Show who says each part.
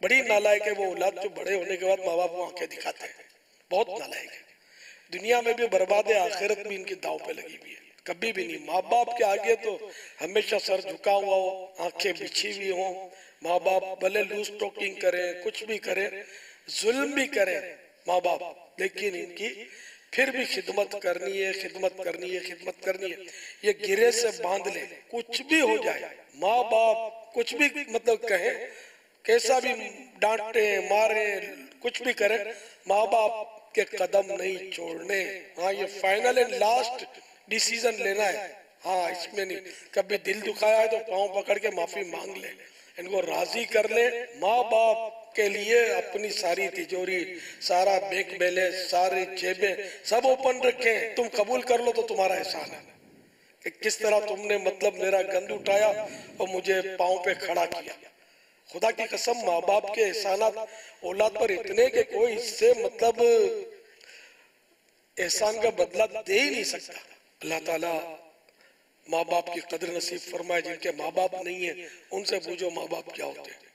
Speaker 1: बड़ी नालायक है वो औलाद जो बड़े होने के बाद माँ बाप को आंखें दिखाते हैं, बहुत नालायक है। दुनिया में भी बर्बाद है, आखिरत भी इनकी दांव पे लगी हुई है। कभी भी नहीं, माँ बाप के आगे तो हमेशा सर झुका हुआ हो, आंखें बिछी हुई हो। माँ बाप भले लूज टॉकिंग करें, कुछ भी करें, जुल्म भी करें माँ बाप, लेकिन इनकी फिर भी खिदमत करनी है, खिदमत करनी है, खिदमत करनी है। ये गिरे से बांध ले, कुछ भी हो जाए, माँ बाप कुछ भी मतलब कहे, कैसा भी डांटे मारे, कुछ भी करे, माँ बाप के कदम नहीं छोड़ने। हाँ, ये फाइनल एंड लास्ट डिसीजन लेना है। हाँ, इसमें नहीं, कभी दिल दुखाया है तो पाँव पकड़ के माफी मांग ले, इनको राजी कर ले। माँ बाप के लिए अपनी सारी तिजोरी, सारा बैंक बैलेंस, सारी जेबें सब ओपन रखें। तुम कबूल कर लो तो तुम्हारा एहसान है कि किस तरह तुमने मतलब मेरा गंद उठाया और मुझे पाँव पे खड़ा किया। खुदा की कसम, माँ बाप के एहसानात औलाद पर इतने कि कोई इससे मतलब एहसान का बदला दे ही नहीं सकता। अल्लाह ताला माँ बाप की कदर नसीब फरमाए। जिनके माँ बाप नहीं है उनसे पूछो माँ बाप क्या होते हैं।